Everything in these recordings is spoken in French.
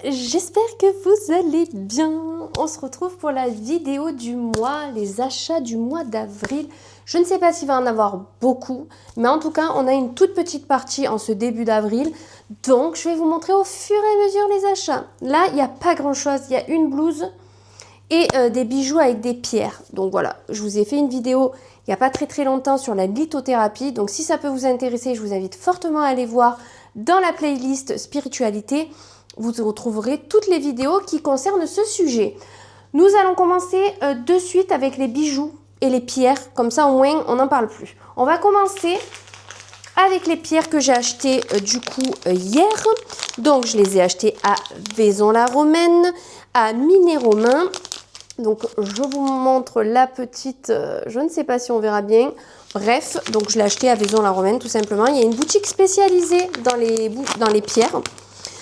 j'espère que vous allez bien. On se retrouve pour la vidéo du mois, les achats du mois d'avril. Je ne sais pas s'il va en avoir beaucoup, mais en tout cas, on a une toute petite partie en ce début d'avril. Donc, je vais vous montrer au fur et à mesure les achats. Là, il n'y a pas grand-chose. Il y a une blouse et des bijoux avec des pierres. Donc voilà, je vous ai fait une vidéo il n'y a pas très longtemps sur la lithothérapie. Donc, si ça peut vous intéresser, je vous invite fortement à aller voir dans la playlist spiritualité. Vous retrouverez toutes les vidéos qui concernent ce sujet. Nous allons commencer de suite avec les bijoux et les pierres. Comme ça, au moins, on n'en parle plus. On va commencer avec les pierres que j'ai achetées hier. Donc, je les ai achetées à Vaison-la-Romaine, à Miné-Romain. Donc, je vous montre la petite... je ne sais pas si on verra bien. Bref, donc je l'ai acheté à Vaison-la-Romaine, tout simplement. Il y a une boutique spécialisée dans les pierres.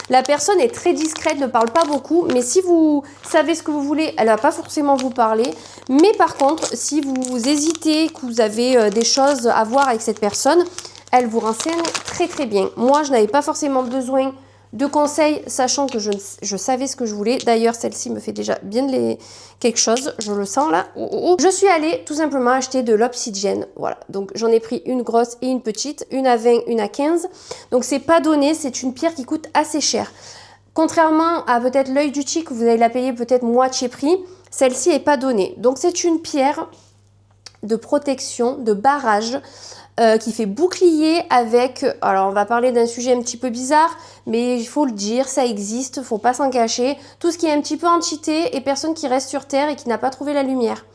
La personne est très discrète, ne parle pas beaucoup, mais si vous savez ce que vous voulez, elle ne va pas forcément vous parler. Mais par contre, si vous hésitez, que vous avez des choses à voir avec cette personne, elle vous renseigne très bien. Moi, je n'avais pas forcément besoin de conseils, sachant que je savais ce que je voulais. D'ailleurs, celle-ci me fait déjà bien quelque chose, je le sens là. Je suis allée tout simplement acheter de l'obsidienne. Voilà, donc j'en ai pris une grosse et une petite, une à 20, une à 15. Donc c'est pas donné, c'est une pierre qui coûte assez cher. Contrairement à peut-être l'œil du tigre, vous allez la payer peut-être moitié prix, celle-ci est pas donnée. Donc c'est une pierre de protection, de barrage, qui fait bouclier avec, alors on va parler d'un sujet un petit peu bizarre, mais il faut le dire, ça existe, il ne faut pas s'en cacher, tout ce qui est un petit peu entité et personne qui reste sur Terre et qui n'a pas trouvé la lumière.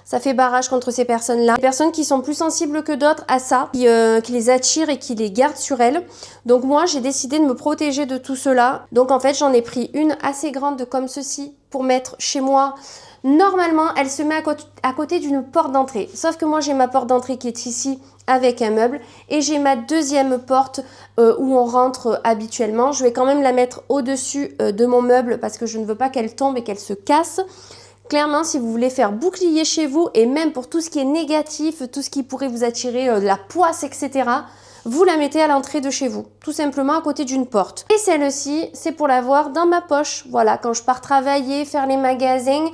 Ça fait barrage contre ces personnes-là. Des personnes qui sont plus sensibles que d'autres à ça, qui les attirent et qui les gardent sur elles. Donc moi, j'ai décidé de me protéger de tout cela. Donc en fait, j'en ai pris une assez grande comme ceci pour mettre chez moi. Normalement, elle se met à côté d'une porte d'entrée. Sauf que moi, j'ai ma porte d'entrée qui est ici avec un meuble. Et j'ai ma deuxième porte où on rentre habituellement. Je vais quand même la mettre au-dessus de mon meuble parce que je ne veux pas qu'elle tombe et qu'elle se casse. Clairement, si vous voulez faire bouclier chez vous et même pour tout ce qui est négatif, tout ce qui pourrait vous attirer de la poisse, etc., vous la mettez à l'entrée de chez vous, tout simplement à côté d'une porte. Et celle-ci, c'est pour l'avoir dans ma poche. Voilà, quand je pars travailler, faire les magasins,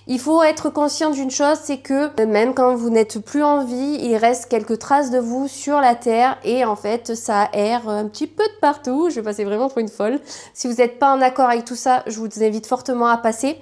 il faut être conscient d'une chose, c'est que même quand vous n'êtes plus en vie, il reste quelques traces de vous sur la terre et en fait, ça erre un petit peu de partout. Je vais passer vraiment pour une folle. Si vous n'êtes pas en accord avec tout ça, je vous invite fortement à passer.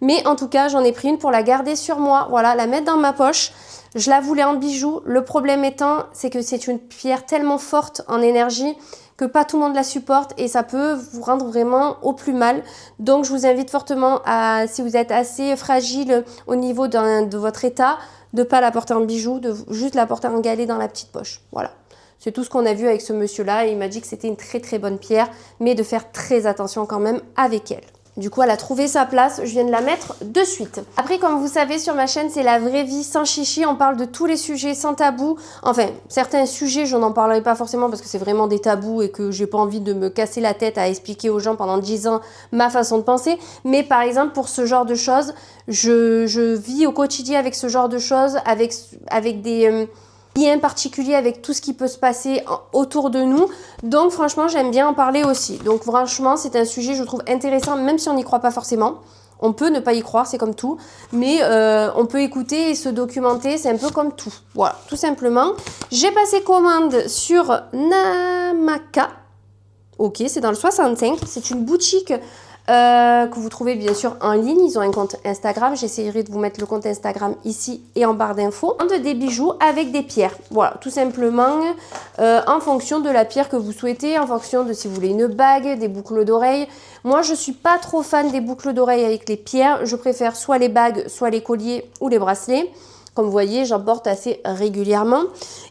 Mais en tout cas, j'en ai pris une pour la garder sur moi, voilà, la mettre dans ma poche. Je la voulais en bijou. Le problème étant, c'est que c'est une pierre tellement forte en énergie que pas tout le monde la supporte et ça peut vous rendre vraiment au plus mal. Donc, je vous invite fortement à, si vous êtes assez fragile au niveau de votre état, de ne pas la porter en bijou, de juste la porter en galet dans la petite poche. Voilà. C'est tout ce qu'on a vu avec ce monsieur-là. Il m'a dit que c'était une très bonne pierre, mais de faire très attention quand même avec elle. Du coup, elle a trouvé sa place, je viens de la mettre de suite. Après, comme vous savez, sur ma chaîne, c'est la vraie vie sans chichi. On parle de tous les sujets sans tabou. Enfin, certains sujets, je n'en parlerai pas forcément parce que c'est vraiment des tabous et que j'ai pas envie de me casser la tête à expliquer aux gens pendant 10 ans ma façon de penser. Mais par exemple, pour ce genre de choses, je vis au quotidien avec ce genre de choses, avec des... lié en particulier avec tout ce qui peut se passer autour de nous. Donc franchement, j'aime bien en parler aussi. Donc franchement, c'est un sujet, je trouve intéressant, même si on n'y croit pas forcément. On peut ne pas y croire, c'est comme tout. Mais on peut écouter et se documenter, c'est un peu comme tout. Voilà, tout simplement. J'ai passé commande sur Namaka. Ok, c'est dans le 65. C'est une boutique que vous trouvez bien sûr en ligne. Ils ont un compte Instagram. J'essaierai de vous mettre le compte Instagram ici et en barre d'infos. Des bijoux avec des pierres. Voilà, tout simplement en fonction de la pierre que vous souhaitez, en fonction de si vous voulez une bague, des boucles d'oreilles. Moi, je suis pas trop fan des boucles d'oreilles avec les pierres. Je préfère soit les bagues, soit les colliers ou les bracelets. Comme vous voyez, j'en porte assez régulièrement.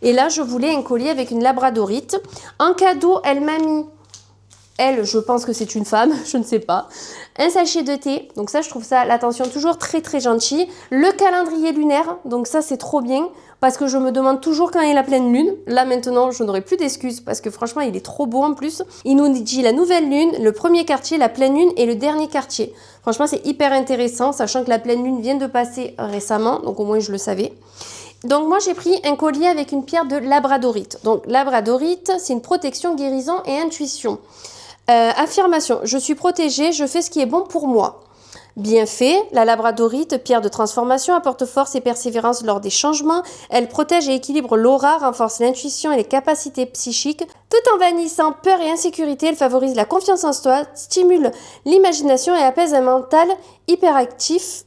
Et là, je voulais un collier avec une labradorite. En cadeau, elle m'a mis... Elle, je pense que c'est une femme, je ne sais pas. Un sachet de thé, donc ça, je trouve ça, l'attention toujours très gentil. Le calendrier lunaire, donc ça, c'est trop bien. Parce que je me demande toujours quand est la pleine lune. Là, maintenant, je n'aurai plus d'excuses parce que franchement, il est trop beau en plus. Il nous dit la nouvelle lune, le premier quartier, la pleine lune et le dernier quartier. Franchement, c'est hyper intéressant, sachant que la pleine lune vient de passer récemment. Donc au moins, je le savais. Donc moi j'ai pris un collier avec une pierre de labradorite. Donc labradorite, c'est une protection, guérison et intuition. Affirmation, je suis protégée, je fais ce qui est bon pour moi. Bien fait, la labradorite, pierre de transformation, apporte force et persévérance lors des changements. Elle protège et équilibre l'aura, renforce l'intuition et les capacités psychiques. Tout en bannissant peur et insécurité, elle favorise la confiance en soi, stimule l'imagination et apaise un mental hyperactif,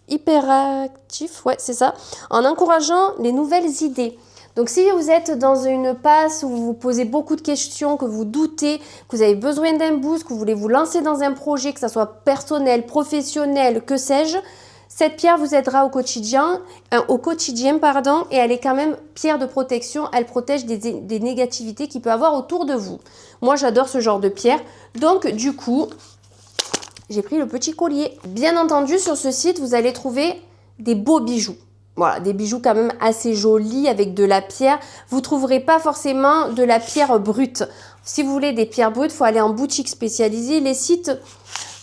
ouais, c'est ça, en encourageant les nouvelles idées. Donc si vous êtes dans une passe où vous vous posez beaucoup de questions, que vous doutez, que vous avez besoin d'un boost, que vous voulez vous lancer dans un projet, que ce soit personnel, professionnel, que sais-je, cette pierre vous aidera au quotidien, et elle est quand même pierre de protection, elle protège des négativités qu'il peut y avoir autour de vous. Moi j'adore ce genre de pierre, donc du coup, j'ai pris le petit collier. Bien entendu, sur ce site, vous allez trouver des beaux bijoux. Voilà, des bijoux quand même assez jolis avec de la pierre. Vous ne trouverez pas forcément de la pierre brute. Si vous voulez des pierres brutes, il faut aller en boutique spécialisée. Les sites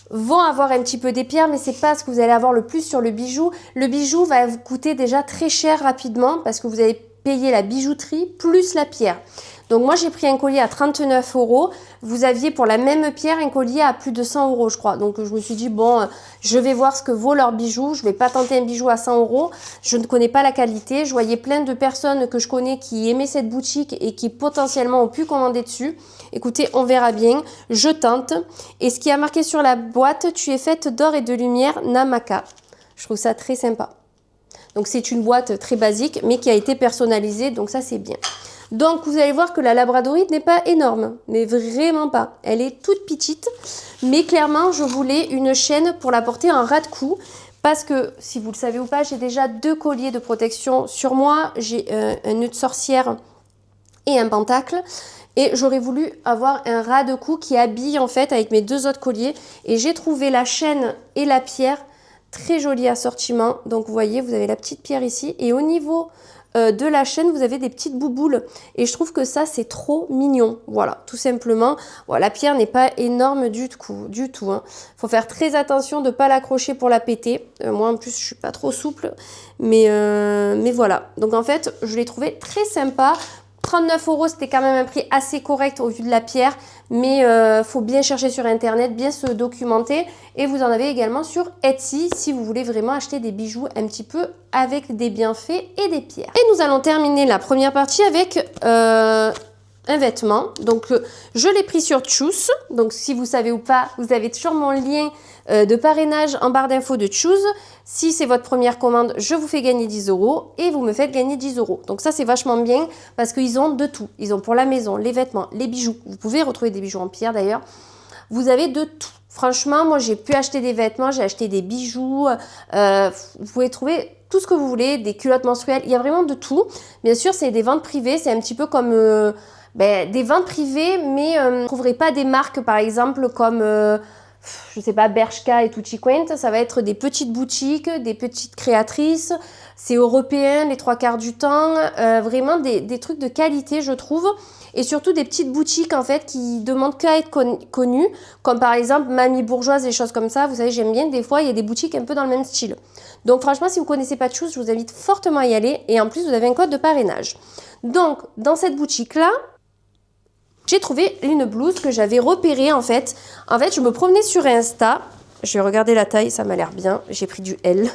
vont avoir un petit peu des pierres, mais c'est pas ce que vous allez avoir le plus sur le bijou. Le bijou va vous coûter déjà très cher rapidement parce que vous allez payer la bijouterie plus la pierre. Donc moi j'ai pris un collier à 39 €. Vous aviez pour la même pierre un collier à plus de 100 € je crois. Donc je me suis dit bon, je vais voir ce que vaut leur bijou. Je vais pas tenter un bijou à 100 €. Je ne connais pas la qualité. Je voyais plein de personnes que je connais qui aimaient cette boutique et qui potentiellement ont pu commander dessus. Écoutez, on verra bien. Je tente. Et ce qui a marqué sur la boîte, tu es faite d'or et de lumière, Namaka. Je trouve ça très sympa. Donc c'est une boîte très basique mais qui a été personnalisée. Donc ça c'est bien. Donc, vous allez voir que la labradorite n'est pas énorme, mais vraiment pas. Elle est toute petite, mais clairement, je voulais une chaîne pour la porter en ras de cou. Parce que, si vous le savez ou pas, j'ai déjà 2 colliers de protection sur moi. J'ai un nœud de sorcière et un pentacle. Et j'aurais voulu avoir un ras de cou qui habille en fait avec mes 2 autres colliers. Et j'ai trouvé la chaîne et la pierre. Très joli assortiment. Donc, vous voyez, vous avez la petite pierre ici. Et au niveau de la chaîne, vous avez des petites bouboules et je trouve que ça c'est trop mignon, voilà, tout simplement. Voilà, la pierre n'est pas énorme du tout, hein. Faut faire très attention de ne pas l'accrocher pour la péter. Moi en plus je suis pas trop souple, mais voilà. Donc en fait je l'ai trouvé très sympa. 39 €, c'était quand même un prix assez correct au vu de la pierre, mais faut bien chercher sur internet, bien se documenter. Et vous en avez également sur Etsy si vous voulez vraiment acheter des bijoux un petit peu avec des bienfaits et des pierres. Et nous allons terminer la première partie avec un vêtement. Donc je l'ai pris sur Choose. Donc si vous savez ou pas, vous avez toujours mon lien de parrainage en barre d'infos de Choose. Si c'est votre première commande, je vous fais gagner 10 € et vous me faites gagner 10 €. Donc ça c'est vachement bien parce qu'ils ont de tout. Ils ont pour la maison, les vêtements, les bijoux. Vous pouvez retrouver des bijoux en pierre d'ailleurs. Vous avez de tout. Franchement, moi j'ai pu acheter des vêtements, j'ai acheté des bijoux. Vous pouvez trouver tout ce que vous voulez, des culottes menstruelles. Il y a vraiment de tout. Bien sûr, c'est des ventes privées. C'est un petit peu comme des ventes privées, mais vous ne trouverez pas des marques par exemple comme... je sais pas, Bershka et Tutti Quant, ça va être des petites boutiques, des petites créatrices, c'est européen les 3/4 du temps, vraiment des trucs de qualité je trouve, et surtout des petites boutiques en fait qui demandent qu'à être connues, comme par exemple Mamie Bourgeoise, des choses comme ça, vous savez j'aime bien, des fois il y a des boutiques un peu dans le même style. Donc franchement si vous connaissez pas Choose, je vous invite fortement à y aller, et en plus vous avez un code de parrainage. Donc dans cette boutique là, j'ai trouvé une blouse que j'avais repérée en fait. En fait, je me promenais sur Insta. Je vais regarder la taille, ça m'a l'air bien. J'ai pris du L.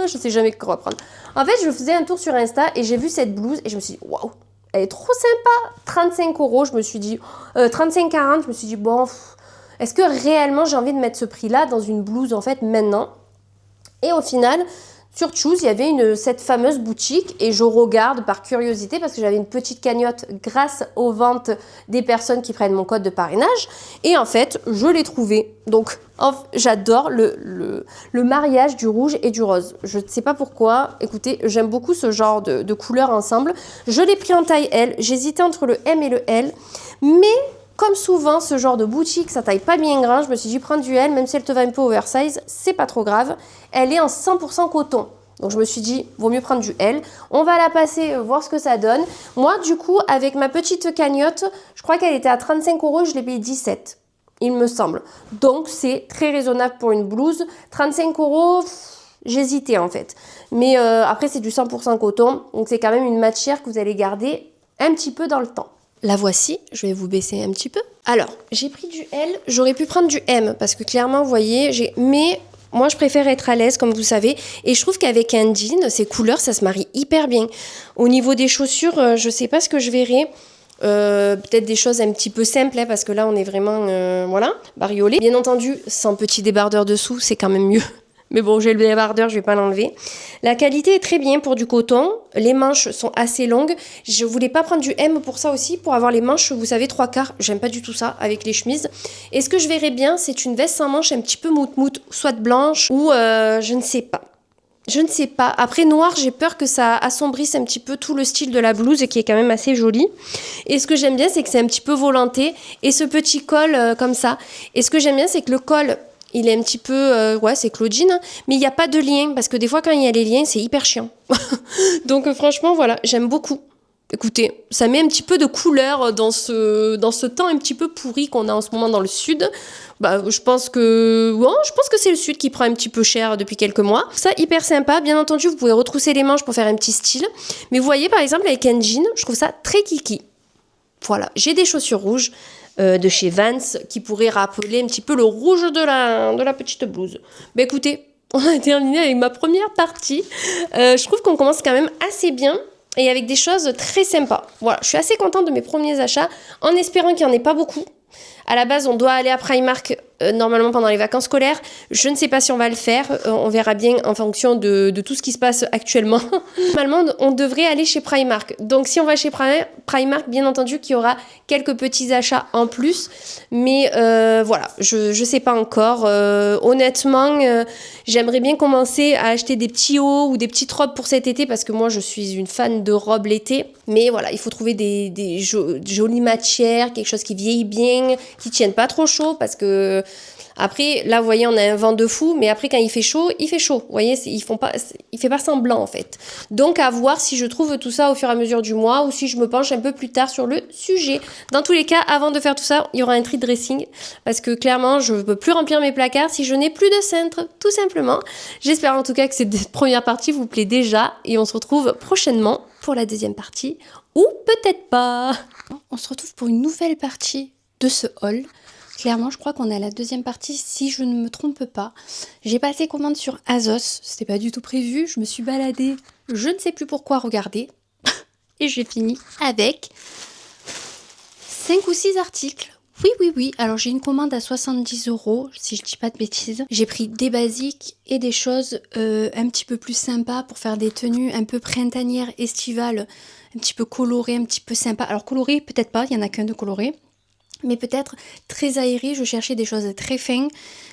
Je sais jamais quoi prendre. En fait, je faisais un tour sur Insta et j'ai vu cette blouse et je me suis dit, waouh, elle est trop sympa. 35 €, je me suis dit, 35,40, je me suis dit, bon, est-ce que réellement j'ai envie de mettre ce prix-là dans une blouse en fait maintenant? Et au final... Sur Choose, il y avait cette fameuse boutique et je regarde par curiosité parce que j'avais une petite cagnotte grâce aux ventes des personnes qui prennent mon code de parrainage. Et en fait, je l'ai trouvé. Donc, j'adore le mariage du rouge et du rose. Je ne sais pas pourquoi. Écoutez, j'aime beaucoup ce genre de couleurs ensemble. Je l'ai pris en taille L. J'hésitais entre le M et le L. Mais... comme souvent, ce genre de boutique, ça taille pas bien grand. Je me suis dit, prends du L, même si elle te va un peu oversize, c'est pas trop grave. Elle est en 100% coton. Donc, je me suis dit, vaut mieux prendre du L. On va la passer, voir ce que ça donne. Moi, du coup, avec ma petite cagnotte, je crois qu'elle était à 35 €, je l'ai payé 17, il me semble. Donc, c'est très raisonnable pour une blouse. 35 €, j'hésitais en fait. Mais après, c'est du 100% coton. Donc, c'est quand même une matière que vous allez garder un petit peu dans le temps. La voici, je vais vous baisser un petit peu. Alors, j'ai pris du L, j'aurais pu prendre du M, parce que clairement, vous voyez, mais moi, je préfère être à l'aise, comme vous savez, et je trouve qu'avec un jean, ces couleurs, ça se marie hyper bien. Au niveau des chaussures, je sais pas ce que je verrai. Peut-être des choses un petit peu simples, hein, parce que là, on est vraiment, voilà, bariolé. Bien entendu, sans petit débardeur dessous, c'est quand même mieux. Mais bon, j'ai le débardeur, je vais pas l'enlever. La qualité est très bien pour du coton. Les manches sont assez longues. Je voulais pas prendre du M pour ça aussi, pour avoir les manches, vous savez, 3/4. J'aime pas du tout ça avec les chemises. Et ce que je verrais bien, c'est une veste sans manches un petit peu moute-moute, soit blanche ou je ne sais pas. Je ne sais pas. Après, noir, j'ai peur que ça assombrisse un petit peu tout le style de la blouse qui est quand même assez joli. Et ce que j'aime bien, c'est que c'est un petit peu volanté. Et ce petit col comme ça. Et ce que j'aime bien, c'est que le col, il est un petit peu... ouais, c'est Claudine. Hein, mais il n'y a pas de lien. Parce que des fois, quand il y a les liens, c'est hyper chiant. Donc franchement, voilà, j'aime beaucoup. Écoutez, ça met un petit peu de couleur dans ce temps un petit peu pourri qu'on a en ce moment dans le sud. Bah, je pense que c'est le sud qui prend un petit peu cher depuis quelques mois. Ça, hyper sympa. Bien entendu, vous pouvez retrousser les manches pour faire un petit style. Mais vous voyez, par exemple, avec un jean, je trouve ça très kiki. Voilà, j'ai des chaussures rouges de chez Vans qui pourraient rappeler un petit peu le rouge de la petite blouse. Bah écoutez, on a terminé avec ma première partie. Je trouve qu'on commence quand même assez bien. Et avec des choses très sympas. Voilà, je suis assez contente de mes premiers achats, en espérant qu'il n'y en ait pas beaucoup. À la base, on doit aller à Primark normalement pendant les vacances scolaires. Je ne sais pas si on va le faire. On verra bien en fonction de tout ce qui se passe actuellement. Normalement, on devrait aller chez Primark. Donc, si on va chez Primark, bien entendu qu'il y aura quelques petits achats en plus. Mais voilà, je ne sais pas encore. Honnêtement, j'aimerais bien commencer à acheter des petits hauts ou des petites robes pour cet été parce que moi, je suis une fan de robes l'été. Mais voilà, il faut trouver des jolies matières, quelque chose qui vieillit bien, qui tienne pas trop chaud parce que après là vous voyez on a un vent de fou mais après quand il fait chaud vous voyez il fait pas semblant en fait, donc à voir si je trouve tout ça au fur et à mesure du mois ou si je me penche un peu plus tard sur le sujet. Dans tous les cas, avant de faire tout ça, il y aura un tri dressing parce que clairement je ne peux plus remplir mes placards si je n'ai plus de cintre, tout simplement. J'espère en tout cas que cette première partie vous plaît déjà et on se retrouve prochainement pour la deuxième partie ou peut-être pas. On se retrouve pour une nouvelle partie de ce haul. Clairement, je crois qu'on est à la deuxième partie, si je ne me trompe pas. J'ai passé commande sur Azos, c'était pas du tout prévu. Je me suis baladée, je ne sais plus pourquoi, regarder. Et j'ai fini avec 5 ou 6 articles. Oui. Alors, j'ai une commande à 70 €, si je dis pas de bêtises. J'ai pris des basiques et des choses un petit peu plus sympas pour faire des tenues un peu printanières, estivales, un petit peu colorées, un petit peu sympas. Alors, colorées, peut-être pas, il y en a qu'un de coloré. Mais peut-être très aéré, je cherchais des choses très fines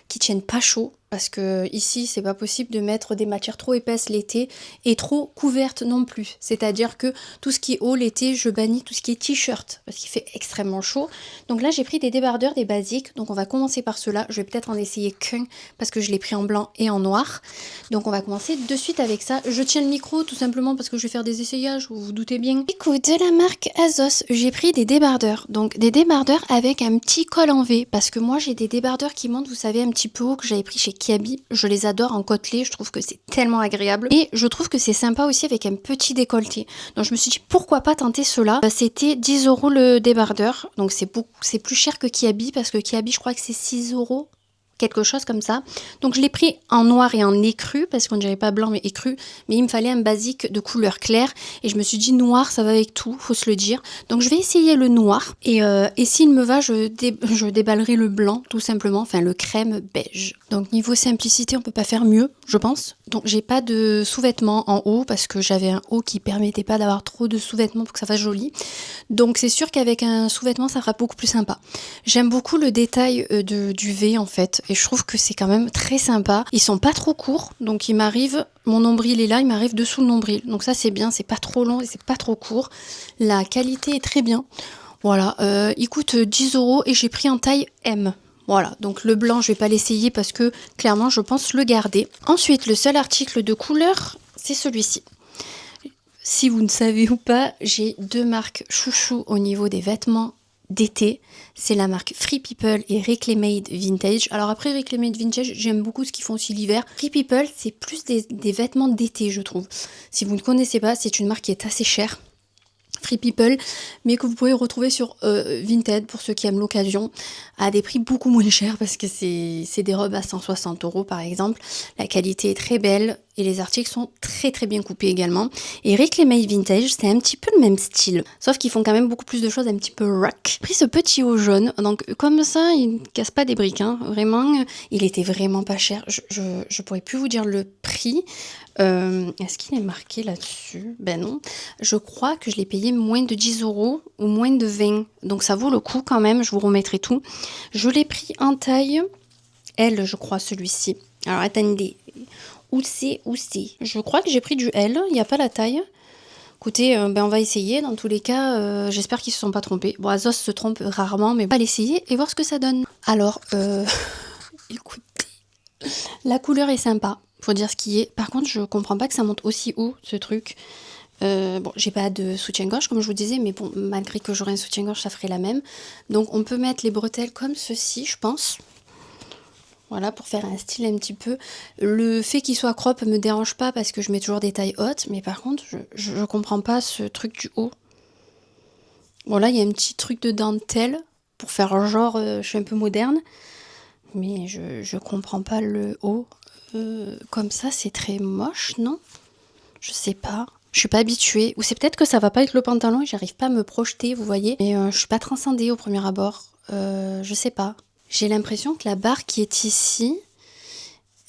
qui tiennent pas chaud parce que ici c'est pas possible de mettre des matières trop épaisses l'été et trop couvertes non plus. C'est-à-dire que tout ce qui est haut l'été, je bannis tout ce qui est t-shirt parce qu'il fait extrêmement chaud. Donc là j'ai pris des débardeurs, des basiques, donc on va commencer par ceux-là. Je vais peut-être en essayer qu'un parce que je l'ai pris en blanc et en noir. Donc on va commencer de suite avec ça. Je tiens le micro tout simplement parce que je vais faire des essayages, vous vous doutez bien. Écoute, de la marque Azos, j'ai pris des débardeurs. Donc des débardeurs avec un petit col en V parce que moi j'ai des débardeurs qui montent, vous savez, un petit peu haut que j'avais pris chez Kiabi. Je les adore en côtelé, je trouve que c'est tellement agréable et je trouve que c'est sympa aussi avec un petit décolleté. Donc je me suis dit pourquoi pas tenter cela. C'était 10 € le débardeur, donc c'est plus cher que Kiabi parce que Kiabi je crois que c'est 6 €. Quelque chose comme ça. Donc je l'ai pris en noir et en écru, parce qu'on ne dirait pas blanc mais écru, mais il me fallait un basique de couleur claire, et je me suis dit noir ça va avec tout, faut se le dire. Donc je vais essayer le noir, et s'il me va, je déballerai le blanc, tout simplement, enfin le crème beige. Donc niveau simplicité, on peut pas faire mieux, je pense. Donc j'ai pas de sous-vêtements en haut, parce que j'avais un haut qui permettait pas d'avoir trop de sous-vêtements pour que ça fasse joli. Donc c'est sûr qu'avec un sous-vêtement, ça sera beaucoup plus sympa. J'aime beaucoup le détail du V en fait. Et je trouve que c'est quand même très sympa. Ils sont pas trop courts, donc mon nombril est là, il m'arrive dessous le nombril. Donc ça c'est bien, c'est pas trop long et c'est pas trop court. La qualité est très bien. Voilà, il coûte 10 € et j'ai pris en taille M. Voilà, donc le blanc je vais pas l'essayer parce que clairement je pense le garder. Ensuite, le seul article de couleur, c'est celui-ci. Si vous ne savez ou pas, j'ai deux marques chouchou au niveau des vêtements d'été. C'est la marque Free People et Reclaimed Vintage. Alors après Reclaimed Vintage, j'aime beaucoup ce qu'ils font aussi l'hiver. Free People, c'est plus des vêtements d'été, je trouve. Si vous ne connaissez pas, c'est une marque qui est assez chère. Free People, mais que vous pouvez retrouver sur Vinted pour ceux qui aiment l'occasion, à des prix beaucoup moins chers parce que c'est des robes à 160 € par exemple. La qualité est très belle et les articles sont très très bien coupés également. Et Rick Made Vintage, c'est un petit peu le même style, sauf qu'ils font quand même beaucoup plus de choses un petit peu rock. J'ai pris ce petit haut jaune, donc comme ça, il ne casse pas des briques, hein. Vraiment, il était vraiment pas cher. Je pourrais plus vous dire le prix. Est-ce qu'il est marqué là-dessus? Ben non. Je crois que je l'ai payé moins de 10 € ou moins de 20. Donc ça vaut le coup quand même, je vous remettrai tout. Je l'ai pris en taille L, je crois, celui-ci. Alors attendez, où c'est? Je crois que j'ai pris du L, il n'y a pas la taille. Écoutez, ben on va essayer. Dans tous les cas, j'espère qu'ils ne se sont pas trompés. Bon, Azos se trompe rarement, mais on va l'essayer et voir ce que ça donne. Alors, écoutez, la couleur est sympa. Faut dire ce qui est. Par contre, je comprends pas que ça monte aussi haut, ce truc. Bon, j'ai pas de soutien-gorge, comme je vous disais, mais bon, malgré que j'aurais un soutien-gorge, ça ferait la même. Donc, on peut mettre les bretelles comme ceci, je pense. Voilà, pour faire un style un petit peu. Le fait qu'il soit crop me dérange pas parce que je mets toujours des tailles hautes, mais par contre, je comprends pas ce truc du haut. Bon, là, il y a un petit truc de dentelle pour faire genre, je suis un peu moderne, mais je comprends pas le haut. Comme ça, c'est très moche, non? Je sais pas. Je suis pas habituée. Ou c'est peut-être que ça va pas avec le pantalon et j'arrive pas à me projeter, vous voyez. Mais je suis pas transcendée au premier abord. Je sais pas. J'ai l'impression que la barre qui est ici,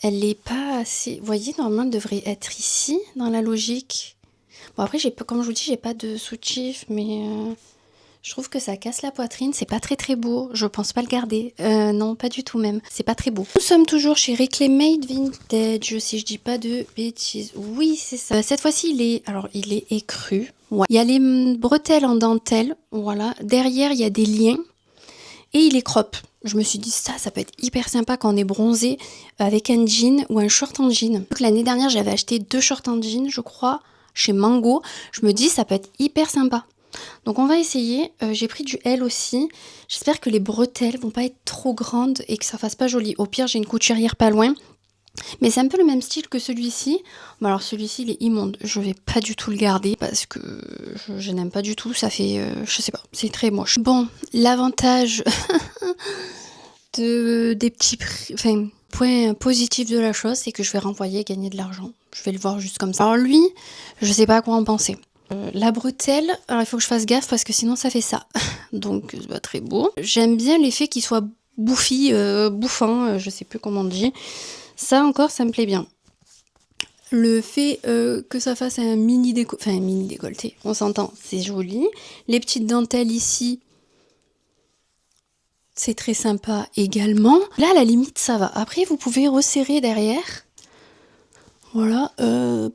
elle est pas assez... Vous voyez, normalement, elle devrait être ici, dans la logique. Bon, après, comme je vous dis, j'ai pas de soutif, mais... Je trouve que ça casse la poitrine, c'est pas très très beau, je pense pas le garder. Non, pas du tout même, c'est pas très beau. Nous sommes toujours chez Reclaimade Vintage, si je dis pas de bêtises. Oui, c'est ça. Cette fois-ci, il est écru. Ouais. Il y a les bretelles en dentelle, voilà. Derrière, il y a des liens et il est crop. Je me suis dit, ça peut être hyper sympa quand on est bronzé avec un jean ou un short en jean. Donc, l'année dernière, j'avais acheté 2 shorts en jean, je crois, chez Mango. Je me dis, ça peut être hyper sympa. Donc on va essayer, j'ai pris du L aussi, j'espère que les bretelles vont pas être trop grandes et que ça fasse pas joli. Au pire j'ai une couturière pas loin, mais c'est un peu le même style que celui-ci. Bon alors celui-ci il est immonde, je vais pas du tout le garder parce que je n'aime pas du tout, ça fait, je sais pas, c'est très moche. Bon, l'avantage des petits prix, enfin, point positif de la chose, c'est que je vais renvoyer et gagner de l'argent. Je vais le voir juste comme ça. Alors lui, je sais pas à quoi en penser. La bretelle, alors il faut que je fasse gaffe parce que sinon ça fait ça. Donc c'est pas très beau. J'aime bien l'effet qu'il soit bouffi, bouffant, je sais plus comment on dit. Ça encore, ça me plaît bien. Le fait que ça fasse un mini décolleté, on s'entend, c'est joli. Les petites dentelles ici, c'est très sympa également. Là, à la limite, ça va. Après, vous pouvez resserrer derrière. Voilà,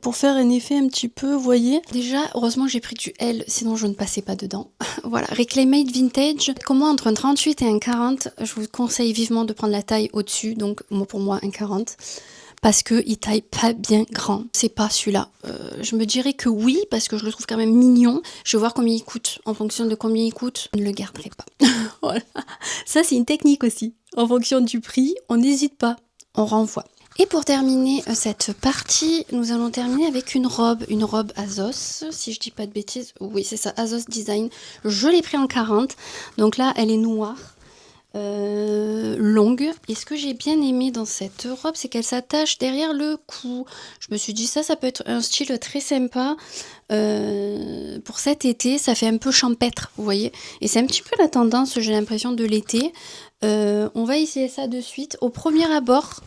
pour faire un effet un petit peu, vous voyez. Déjà, heureusement, j'ai pris du L, sinon je ne passais pas dedans. Voilà, Reclaimade Vintage. Comme moi, entre un 38 et un 40, je vous conseille vivement de prendre la taille au-dessus. Donc, pour moi, un 40. Parce qu'il taille pas bien grand. C'est pas celui-là. Je me dirais que oui, parce que je le trouve quand même mignon. Je vais voir combien il coûte. En fonction de combien il coûte, je ne le garderai pas. Voilà. Ça, c'est une technique aussi. En fonction du prix, on n'hésite pas. On renvoie. Et pour terminer cette partie, nous allons terminer avec une robe Azos, si je dis pas de bêtises. Oui, c'est ça, Azos Design. Je l'ai pris en 40. Donc là, elle est noire, longue. Et ce que j'ai bien aimé dans cette robe, c'est qu'elle s'attache derrière le cou. Je me suis dit, ça peut être un style très sympa. Pour cet été, ça fait un peu champêtre, vous voyez. Et c'est un petit peu la tendance, j'ai l'impression, de l'été. On va essayer ça de suite. Au premier abord,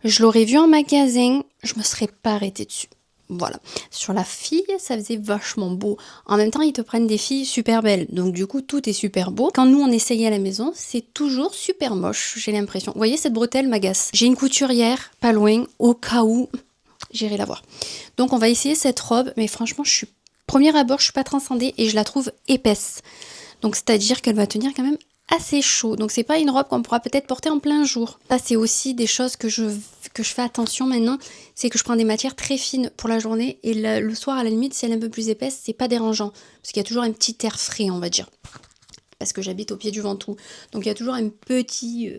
je l'aurais vu en magasin, je me serais pas arrêtée dessus. Voilà. Sur la fille, ça faisait vachement beau. En même temps, ils te prennent des filles super belles. Donc du coup, tout est super beau. Quand nous, on essaye à la maison, c'est toujours super moche, j'ai l'impression. Vous voyez, cette bretelle m'agace. J'ai une couturière, pas loin, au cas où, j'irai la voir. Donc on va essayer cette robe, mais franchement, premier abord, je suis pas transcendée et je la trouve épaisse. Donc c'est-à-dire qu'elle va tenir quand même assez chaud. Donc c'est pas une robe qu'on pourra peut-être porter en plein jour. Ça c'est aussi des choses que je fais attention maintenant, c'est que je prends des matières très fines pour la journée et le soir à la limite si elle est un peu plus épaisse, c'est pas dérangeant parce qu'il y a toujours un petit air frais, on va dire. parce que j'habite au pied du Ventoux. Donc il y a toujours un petit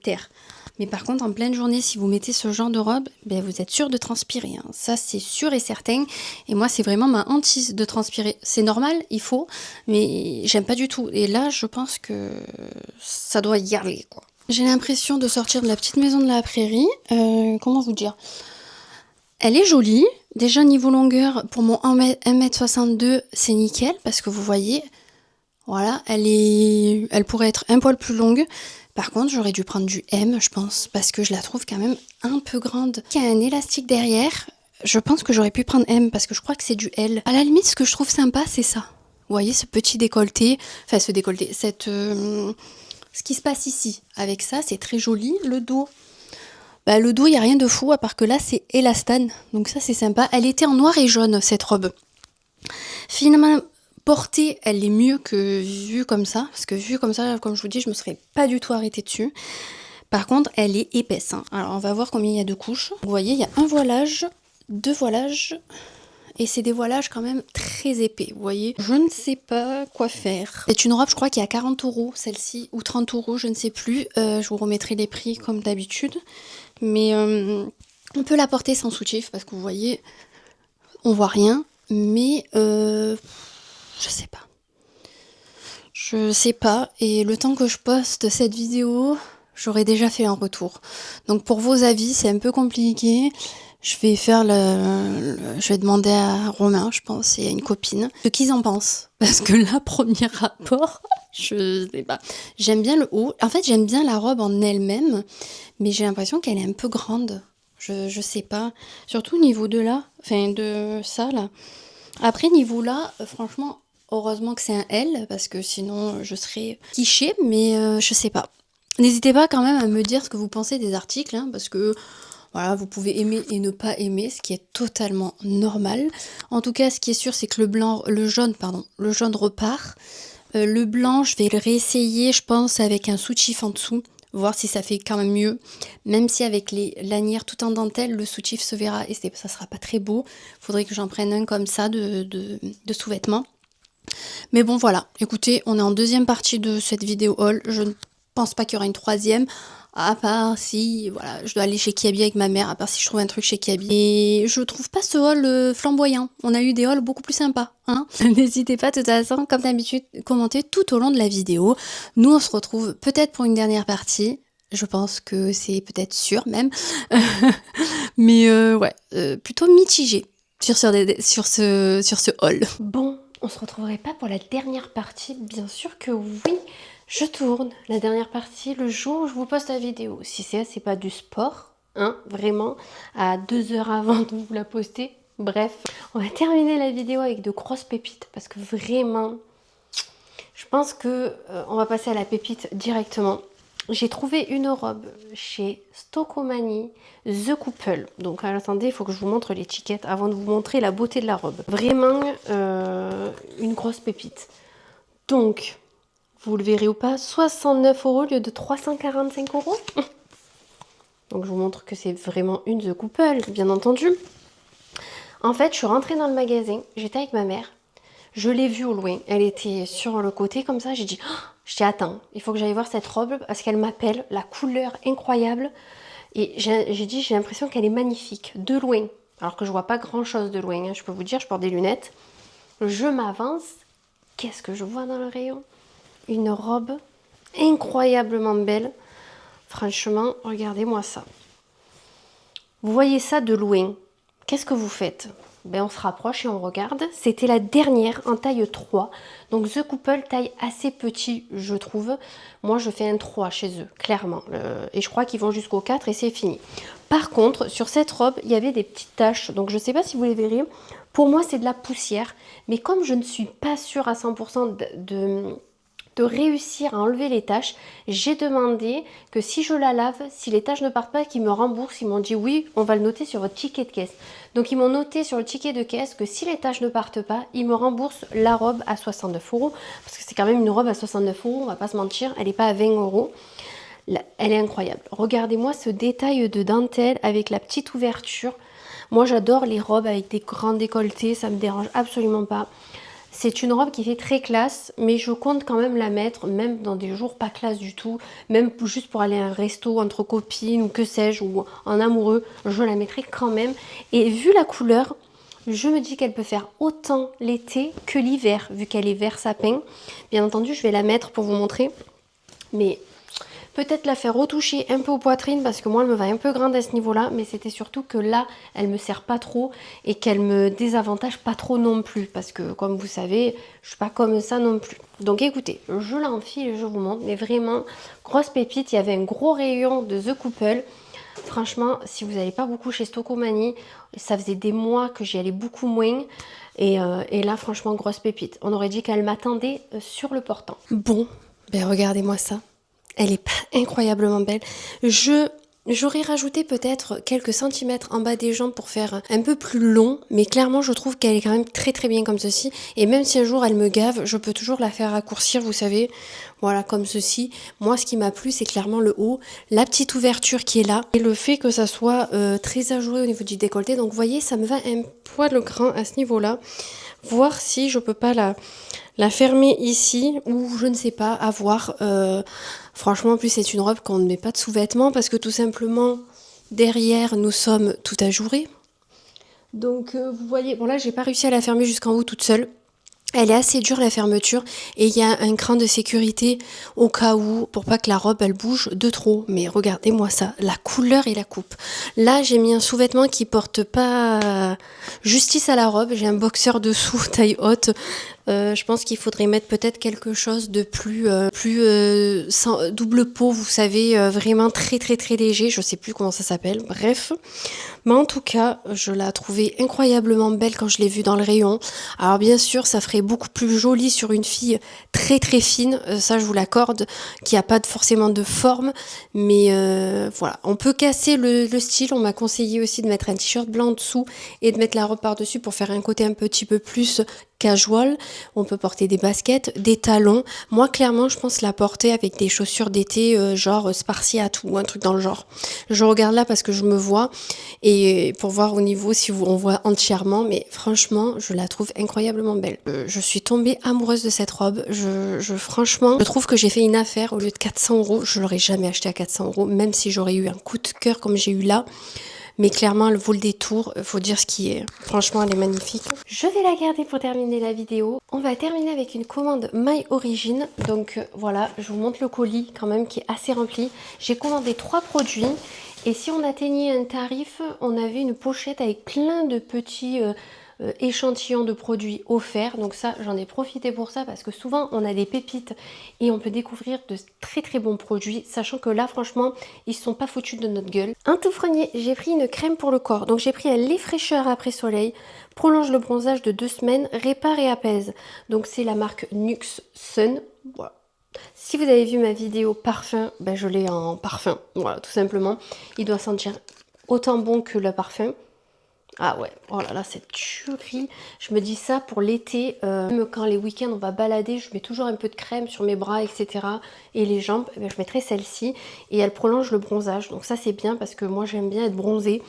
terre. Mais par contre, en pleine journée, si vous mettez ce genre de robe, ben, vous êtes sûr de transpirer. Hein. Ça, c'est sûr et certain. Et moi, c'est vraiment ma hantise de transpirer. C'est normal, il faut, mais j'aime pas du tout. Et là, je pense que ça doit y aller, quoi. J'ai l'impression de sortir de la petite maison de la prairie. Comment vous dire ? Elle est jolie. Déjà, niveau longueur, pour mon 1m62, c'est nickel. Parce que vous voyez, voilà, elle pourrait être un poil plus longue. Par contre, j'aurais dû prendre du M, je pense. Parce que je la trouve quand même un peu grande. Il y a un élastique derrière. Je pense que j'aurais pu prendre M parce que je crois que c'est du L. À la limite, ce que je trouve sympa, c'est ça. Vous voyez, ce petit décolleté. Enfin, ce décolleté, ce qui se passe ici, avec ça, c'est très joli. Le dos, le dos, il n'y a rien de fou, à part que là, c'est élastane. Donc ça, c'est sympa. Elle était en noir et jaune, cette robe. Finalement, portée, elle est mieux que vue comme ça. Parce que vue comme ça, comme je vous dis, je ne me serais pas du tout arrêtée dessus. Par contre, elle est épaisse. Hein. Alors, on va voir combien il y a de couches. Vous voyez, il y a un voilage, 2 voilages. Et c'est des voilages quand même très épais, vous voyez. Je ne sais pas quoi faire. C'est une robe, je crois, qui est à 40 €, celle-ci, ou 30 €, je ne sais plus. Je vous remettrai les prix comme d'habitude. Mais on peut la porter sans soutif, parce que vous voyez, on voit rien. Mais je sais pas. Je sais pas. Et le temps que je poste cette vidéo, j'aurais déjà fait un retour. Donc pour vos avis, c'est un peu compliqué. Je vais faire je vais demander à Romain, je pense, et à une copine, ce qu'ils en pensent. Parce que là, premier rapport, je sais pas. J'aime bien le haut. En fait, j'aime bien la robe en elle-même, mais j'ai l'impression qu'elle est un peu grande. Je sais pas. Surtout au niveau de là, enfin de ça, là. Après, niveau là, franchement, heureusement que c'est un L, parce que sinon, je serais quichée, mais je sais pas. N'hésitez pas quand même à me dire ce que vous pensez des articles, hein, parce que voilà, vous pouvez aimer et ne pas aimer, ce qui est totalement normal. En tout cas, ce qui est sûr, c'est que le jaune repart. Le blanc, je vais le réessayer, je pense, avec un soutif en dessous, voir si ça fait quand même mieux. Même si avec les lanières tout en dentelle, le soutif se verra et ça sera pas très beau. Faudrait que j'en prenne un comme ça de sous-vêtements. Mais bon, voilà. Écoutez, on est en deuxième partie de cette vidéo haul. Je ne pense pas qu'il y aura une troisième. À part si, voilà, je dois aller chez Kiabi avec ma mère, à part si je trouve un truc chez Kiabi. Et je trouve pas ce haul flamboyant. On a eu des hauls beaucoup plus sympas, hein. N'hésitez pas, de toute façon, comme d'habitude, commenter tout au long de la vidéo. Nous, on se retrouve peut-être pour une dernière partie. Je pense que c'est peut-être sûr même. Mais ouais, plutôt mitigé sur ce haul. Bon, on se retrouverait pas pour la dernière partie? Bien sûr que oui. Je tourne la dernière partie le jour où je vous poste la vidéo. Si c'est pas du sport, hein, vraiment, à 2 heures avant de vous la poster. Bref, on va terminer la vidéo avec de grosses pépites parce que vraiment, je pense que on va passer à la pépite directement. J'ai trouvé une robe chez Stockomanie, The Couple. Donc attendez, il faut que je vous montre l'étiquette avant de vous montrer la beauté de la robe. Vraiment une grosse pépite. Donc, vous le verrez ou pas, 69 € au lieu de 345 €. Donc je vous montre que c'est vraiment une The Couple, bien entendu. En fait, je suis rentrée dans le magasin, j'étais avec ma mère. Je l'ai vue au loin, elle était sur le côté comme ça. J'ai dit, attends, il faut que j'aille voir cette robe parce qu'elle m'appelle, la couleur incroyable. Et j'ai dit, j'ai l'impression qu'elle est magnifique, de loin. Alors que je vois pas grand chose de loin, hein. Je peux vous dire, je porte des lunettes. Je m'avance, qu'est-ce que je vois dans le rayon? Une robe incroyablement belle. Franchement, regardez-moi ça. Vous voyez ça de loin. Qu'est-ce que vous faites? Ben, on se rapproche et on regarde. C'était la dernière en taille 3. Donc The Couple, taille assez petit, je trouve. Moi, je fais un 3 chez eux, clairement. Et je crois qu'ils vont jusqu'au 4 et c'est fini. Par contre, sur cette robe, il y avait des petites taches. Donc je ne sais pas si vous les verrez. Pour moi, c'est de la poussière. Mais comme je ne suis pas sûre à 100% de réussir à enlever les taches, j'ai demandé que si je la lave, si les taches ne partent pas, qu'ils me remboursent. Ils m'ont dit oui, on va le noter sur votre ticket de caisse. Donc ils m'ont noté sur le ticket de caisse que si les taches ne partent pas, ils me remboursent la robe à 69 €. Parce que c'est quand même une robe à 69 €, on va pas se mentir, elle n'est pas à 20 €. Elle est incroyable. Regardez-moi ce détail de dentelle avec la petite ouverture. Moi j'adore les robes avec des grands décolletés, ça me dérange absolument pas. C'est une robe qui fait très classe, mais je compte quand même la mettre, même dans des jours pas classe du tout, même juste pour aller à un resto entre copines ou que sais-je, ou en amoureux, je la mettrai quand même. Et vu la couleur, je me dis qu'elle peut faire autant l'été que l'hiver, vu qu'elle est vert sapin. Bien entendu, je vais la mettre pour vous montrer, mais peut-être la faire retoucher un peu aux poitrines parce que moi elle me va un peu grande à ce niveau-là, mais c'était surtout que là elle me sert pas trop et qu'elle me désavantage pas trop non plus parce que comme vous savez, je suis pas comme ça non plus. Donc écoutez, je l'enfile et je vous montre, mais vraiment grosse pépite. Il y avait un gros rayon de The Couple. Franchement, si vous n'allez pas beaucoup chez Stocomanie, ça faisait des mois que j'y allais beaucoup moins. Et là, franchement, grosse pépite. On aurait dit qu'elle m'attendait sur le portant. Bon, ben regardez-moi ça. Elle est pas incroyablement belle. J'aurais rajouté peut-être quelques centimètres en bas des jambes pour faire un peu plus long, mais clairement je trouve qu'elle est quand même très très bien comme ceci. Et même si un jour elle me gave, je peux toujours la faire raccourcir, vous savez, voilà comme ceci. Moi ce qui m'a plu c'est clairement le haut, la petite ouverture qui est là, et le fait que ça soit très ajouré au niveau du décolleté. Donc vous voyez, ça me va un poil grand à ce niveau-là. Voir si je peux pas la fermer ici ou je ne sais pas, à voir. Franchement, en plus, c'est une robe qu'on ne met pas de sous-vêtements parce que tout simplement, derrière, nous sommes tout ajourés. Donc, vous voyez, bon là, j'ai pas réussi à la fermer jusqu'en haut toute seule. Elle est assez dure la fermeture et il y a un cran de sécurité au cas où, pour pas que la robe elle bouge de trop. Mais regardez-moi ça, la couleur et la coupe. Là j'ai mis un sous-vêtement qui porte pas justice à la robe, j'ai un boxeur dessous taille haute. Je pense qu'il faudrait mettre peut-être quelque chose de plus sans double peau, vous savez, vraiment très très très léger, je sais plus comment ça s'appelle, bref. Mais en tout cas, je la trouvais incroyablement belle quand je l'ai vue dans le rayon. Alors bien sûr, ça ferait beaucoup plus joli sur une fille très très fine, ça je vous l'accorde, qui a pas forcément de forme, mais voilà. On peut casser le style, on m'a conseillé aussi de mettre un t-shirt blanc en dessous et de mettre la robe par-dessus pour faire un côté un petit peu plus casual. On peut porter des baskets, des talons. Moi, clairement, je pense la porter avec des chaussures d'été, genre spartiate ou un truc dans le genre. Je regarde là parce que je me vois et pour voir au niveau si on voit entièrement. Mais franchement, je la trouve incroyablement belle. Je suis tombée amoureuse de cette robe. Franchement, je trouve que j'ai fait une affaire. Au lieu de 400 €, je l'aurais jamais acheté à 400 €, même si j'aurais eu un coup de cœur comme j'ai eu là. Mais clairement, elle vaut le détour, faut dire ce qui est. Franchement, elle est magnifique. Je vais la garder pour terminer la vidéo. On va terminer avec une commande My Origin. Donc voilà, je vous montre le colis quand même qui est assez rempli. J'ai commandé 3 produits. Et si on atteignait un tarif, on avait une pochette avec plein de petits échantillons de produits offerts. Donc ça, j'en ai profité pour ça parce que souvent on a des pépites et on peut découvrir de très très bons produits, sachant que là franchement ils sont pas foutus de notre gueule. Un tout premier, j'ai pris une crème pour le corps. Donc j'ai pris un lait fraîcheur après soleil, prolonge le bronzage de 2 semaines, répare et apaise. Donc c'est la marque Nux Sun. Voilà. Si vous avez vu ma vidéo parfum, ben je l'ai en parfum, voilà, tout simplement. Il doit sentir autant bon que le parfum. Ah ouais, oh là là, cette tuerie. Je me dis ça pour l'été, même quand les week-ends on va balader, je mets toujours un peu de crème sur mes bras, etc. Et les jambes, eh bien, je mettrai celle-ci. Et elle prolonge le bronzage, donc ça c'est bien parce que moi j'aime bien être bronzée.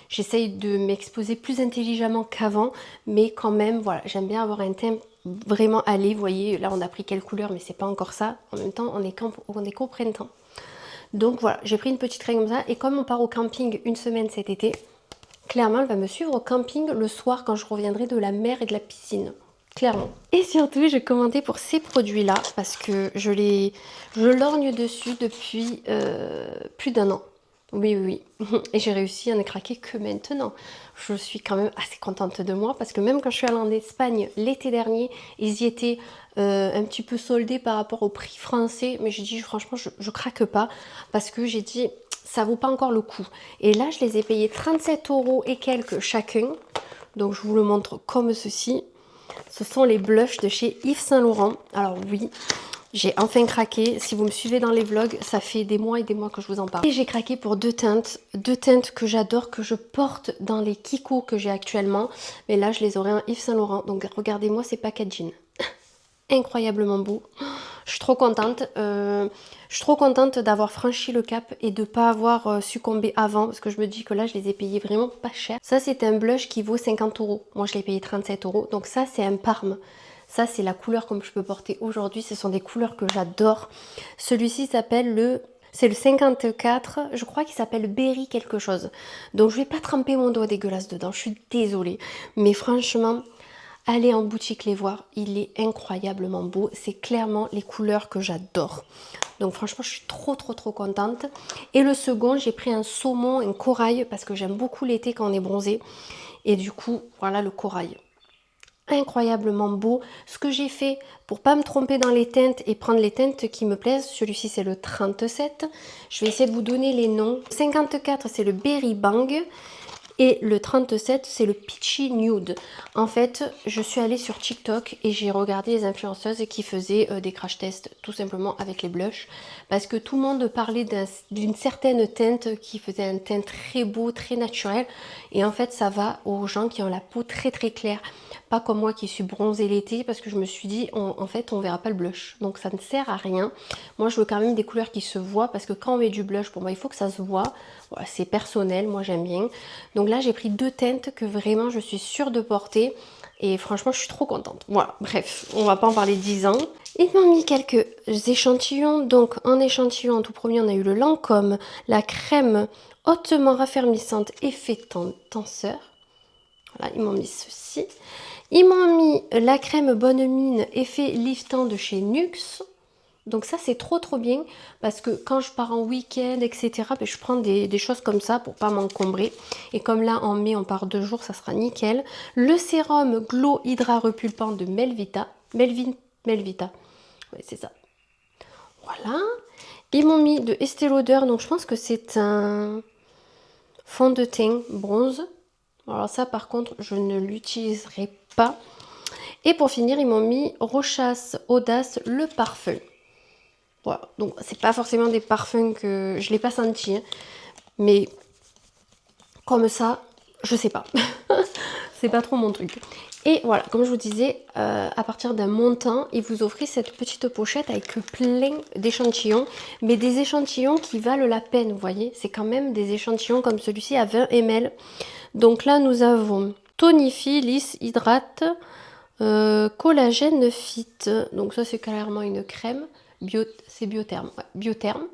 J'essaye de m'exposer plus intelligemment qu'avant, mais quand même, voilà, j'aime bien avoir un teint vraiment allé. Vous voyez, là on a pris quelle couleur, mais c'est pas encore ça. En même temps, on est qu'au printemps. Donc voilà, j'ai pris une petite crème comme ça. Et comme on part au camping une semaine cet été, clairement, elle va me suivre au camping le soir quand je reviendrai de la mer et de la piscine. Clairement. Et surtout, j'ai commandé pour ces produits-là parce que je lorgne dessus depuis plus d'1 an. Oui, oui, oui. Et j'ai réussi à ne craquer que maintenant. Je suis quand même assez contente de moi parce que même quand je suis allée en Espagne l'été dernier, ils y étaient un petit peu soldés par rapport au prix français. Mais j'ai dit, franchement, je craque pas parce que j'ai dit, ça vaut pas encore le coup. Et là, je les ai payés 37 € et quelques chacun. Donc, je vous le montre comme ceci. Ce sont les blushs de chez Yves Saint Laurent. Alors oui, j'ai enfin craqué. Si vous me suivez dans les vlogs, ça fait des mois et des mois que je vous en parle. Et j'ai craqué pour deux teintes que j'adore, que je porte dans les Kiko que j'ai actuellement. Mais là, je les aurai en Yves Saint Laurent. Donc regardez-moi ces packaging. Incroyablement beau. Je suis trop contente. Je suis trop contente d'avoir franchi le cap et de ne pas avoir succombé avant. Parce que je me dis que là, je les ai payés vraiment pas cher. Ça, c'est un blush qui vaut 50 €. Moi, je l'ai payé 37 €. Donc ça, c'est un Parme. Ça, c'est la couleur comme je peux porter aujourd'hui. Ce sont des couleurs que j'adore. Celui-ci s'appelle c'est le 54, je crois qu'il s'appelle Berry quelque chose. Donc, je vais pas tremper mon doigt dégueulasse dedans. Je suis désolée. Mais franchement, allez en boutique les voir. Il est incroyablement beau. C'est clairement les couleurs que j'adore. Donc franchement, je suis trop contente. Et le second, j'ai pris un saumon, un corail, parce que j'aime beaucoup l'été quand on est bronzé. Et du coup, voilà le corail. Incroyablement beau. Ce que j'ai fait pour pas me tromper dans les teintes et prendre les teintes qui me plaisent, celui-ci c'est le 37. Je vais essayer de vous donner les noms. Le 54, c'est le Berry Bang. Et le 37, c'est le Peachy Nude. En fait, je suis allée sur TikTok et j'ai regardé les influenceuses qui faisaient des crash tests tout simplement avec les blushs. Parce que tout le monde parlait d'une certaine teinte qui faisait un teint très beau, très naturel. Et en fait, ça va aux gens qui ont la peau très claire. Pas comme moi qui suis bronzée l'été parce que je me suis dit, en fait, on verra pas le blush. Donc ça ne sert à rien. Moi, je veux quand même des couleurs qui se voient parce que quand on met du blush, pour moi, il faut que ça se voit. Voilà, c'est personnel, moi j'aime bien. Donc là, j'ai pris 2 teintes que vraiment je suis sûre de porter. Et franchement, je suis trop contente. Voilà, bref, on va pas en parler 10 ans. Ils m'ont mis quelques échantillons. Donc en échantillon, en tout premier, on a eu le Lancôme, la crème hautement raffermissante effet tenseur. Voilà, ils m'ont mis ceci. Ils m'ont mis la crème Bonne Mine effet liftant de chez NYX. Donc ça, c'est trop bien parce que quand je pars en week-end, etc., ben, je prends des choses comme ça pour pas m'encombrer. Et comme là, en mai, on part 2 jours, ça sera nickel. Le sérum Glow Hydra Repulpant de Melvita. Melvita. Oui, c'est ça. Voilà. Ils m'ont mis de Estée Lauder, donc je pense que c'est un fond de teint bronze. Alors ça, par contre, je ne l'utiliserai pas. Et pour finir, ils m'ont mis Rochas Audace, le parfum. Voilà, donc c'est pas forcément des parfums que je l'ai pas senti, hein. Mais comme ça, je sais pas. C'est pas trop mon truc. Et voilà, comme je vous disais, à partir d'un montant, ils vous offrent cette petite pochette avec plein d'échantillons, mais des échantillons qui valent la peine, vous voyez. C'est quand même des échantillons comme celui-ci à 20 ml. Donc là, nous avons Tonifie, Lisse, Hydrate, Collagène Fit. Donc ça, c'est clairement une crème. C'est Biotherme. Ouais, Biotherme.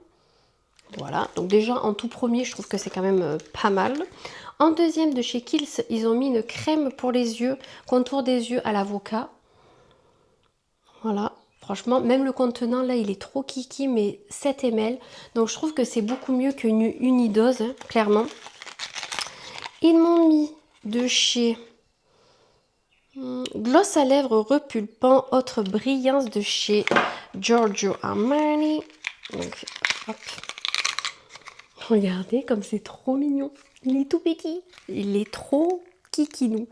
Voilà. Donc déjà, en tout premier, je trouve que c'est quand même pas mal. En deuxième, de chez Kiehl's, ils ont mis une crème pour les yeux, contour des yeux à l'avocat. Voilà. Franchement, même le contenant, là, il est trop kiki, mais 7 ml. Donc je trouve que c'est beaucoup mieux qu'une unidose, hein, clairement. Ils m'ont mis de chez gloss à lèvres repulpant, autre brillance de chez Giorgio Armani. Donc, hop. Regardez comme c'est trop mignon. Il est tout petit. Il est trop kikinou.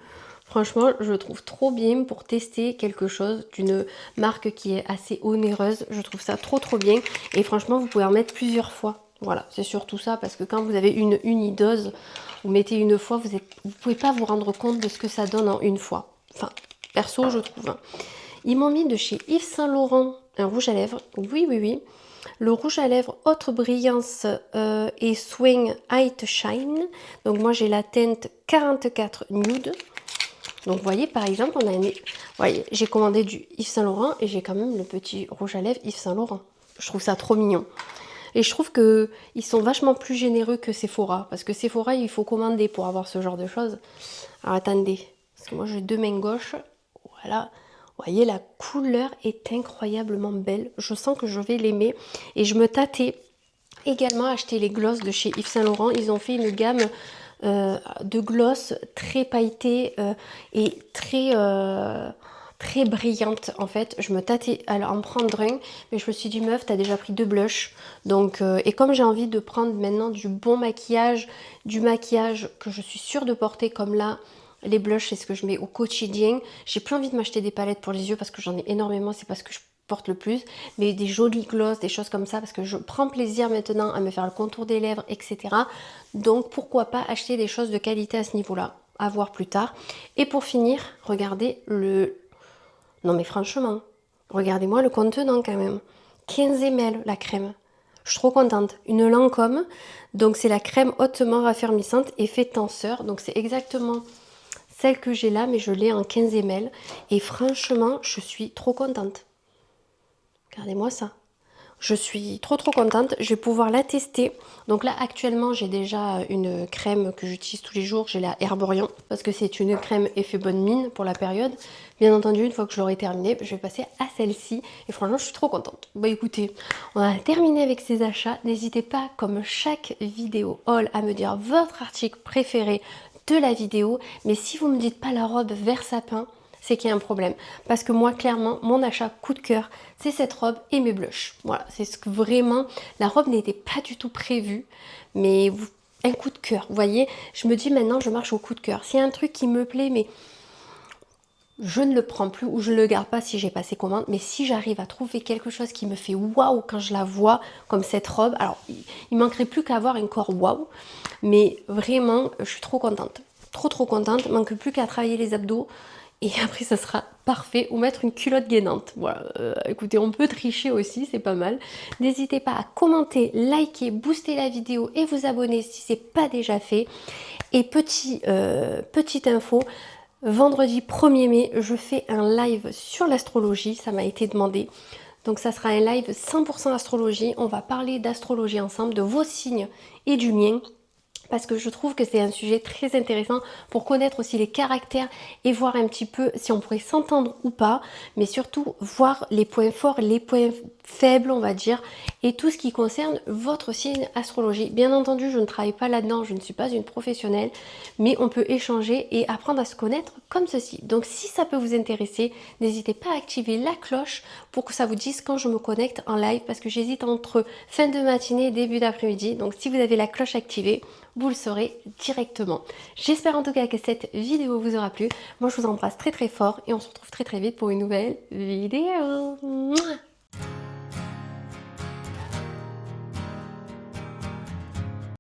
Franchement, je le trouve trop bien pour tester quelque chose d'une marque qui est assez onéreuse. Je trouve ça trop bien. Et franchement, vous pouvez en mettre plusieurs fois. Voilà, c'est surtout ça parce que quand vous avez une unidose, vous mettez une fois, vous pouvez pas vous rendre compte de ce que ça donne en une fois. Enfin, perso, je trouve. Hein. Ils m'ont mis de chez Yves Saint Laurent un rouge à lèvres. Oui. Le rouge à lèvres Haute Brillance et Swing Height Shine. Donc moi, j'ai la teinte 44 Nude. Donc vous voyez, par exemple, on a voyez, j'ai commandé du Yves Saint Laurent et j'ai quand même le petit rouge à lèvres Yves Saint Laurent. Je trouve ça trop mignon. Et je trouve qu'ils sont vachement plus généreux que Sephora. Parce que Sephora, il faut commander pour avoir ce genre de choses. Alors attendez, parce que moi j'ai 2 mains gauches. Voilà. Vous voyez, la couleur est incroyablement belle. Je sens que je vais l'aimer. Et je me tâtais également à acheter les gloss de chez Yves Saint Laurent. Ils ont fait une gamme de gloss très pailletée et très brillante en fait. Je me tâtais à en prendre un, mais je me suis dit meuf, t'as déjà pris 2 blushs. Donc, et comme j'ai envie de prendre maintenant du bon maquillage, du maquillage que je suis sûre de porter comme là, les blushs c'est ce que je mets au quotidien. J'ai plus envie de m'acheter des palettes pour les yeux parce que j'en ai énormément, c'est parce que je porte le plus, mais des jolis gloss, des choses comme ça, parce que je prends plaisir maintenant à me faire le contour des lèvres, etc. Donc pourquoi pas acheter des choses de qualité à ce niveau-là, à voir plus tard. Et pour finir, regardez le... Non mais franchement, regardez-moi le contenant quand même. 15 ml la crème. Je suis trop contente. Une Lancôme, donc c'est la crème hautement raffermissante, effet tenseur. Donc c'est exactement celle que j'ai là, mais je l'ai en 15 ml. Et franchement, je suis trop contente. Regardez-moi ça. Je suis trop contente, je vais pouvoir la tester. Donc là actuellement j'ai déjà une crème que j'utilise tous les jours, j'ai la Herborian parce que c'est une crème effet bonne mine pour la période. Bien entendu une fois que je l'aurai terminée, je vais passer à celle-ci et franchement je suis trop contente. Bah écoutez, on a terminé avec ces achats. N'hésitez pas comme chaque vidéo haul à me dire votre article préféré de la vidéo. Mais si vous me dites pas la robe vert sapin, c'est qu'il y a un problème. Parce que moi, clairement, mon achat coup de cœur, c'est cette robe et mes blushs. Voilà, c'est ce que vraiment, la robe n'était pas du tout prévue, mais un coup de cœur. Vous voyez, je me dis maintenant, je marche au coup de cœur. S'il y a un truc qui me plaît, mais je ne le prends plus ou je ne le garde pas si j'ai passé commande. Mais si j'arrive à trouver quelque chose qui me fait waouh quand je la vois, comme cette robe, alors il manquerait plus qu'à avoir un corps waouh. Mais vraiment, je suis trop contente. Trop contente. Il manque plus qu'à travailler les abdos. Et après, ça sera parfait. Ou mettre une culotte gainante. Voilà. Écoutez, on peut tricher aussi, c'est pas mal. N'hésitez pas à commenter, liker, booster la vidéo et vous abonner si ce n'est pas déjà fait. Et petite info, vendredi 1er mai, je fais un live sur l'astrologie. Ça m'a été demandé. Donc ça sera un live 100% astrologie. On va parler d'astrologie ensemble, de vos signes et du mien. Parce que je trouve que c'est un sujet très intéressant pour connaître aussi les caractères et voir un petit peu si on pourrait s'entendre ou pas, mais surtout voir les points forts, les points faibles on va dire, et tout ce qui concerne votre signe astrologie. Bien entendu, je ne travaille pas là-dedans, je ne suis pas une professionnelle, mais on peut échanger et apprendre à se connaître comme ceci. Donc si ça peut vous intéresser, n'hésitez pas à activer la cloche pour que ça vous dise quand je me connecte en live, parce que j'hésite entre fin de matinée et début d'après-midi. Donc si vous avez la cloche activée, vous le saurez directement. J'espère en tout cas que cette vidéo vous aura plu. Moi je vous embrasse très fort et on se retrouve très vite pour une nouvelle vidéo. Mouah.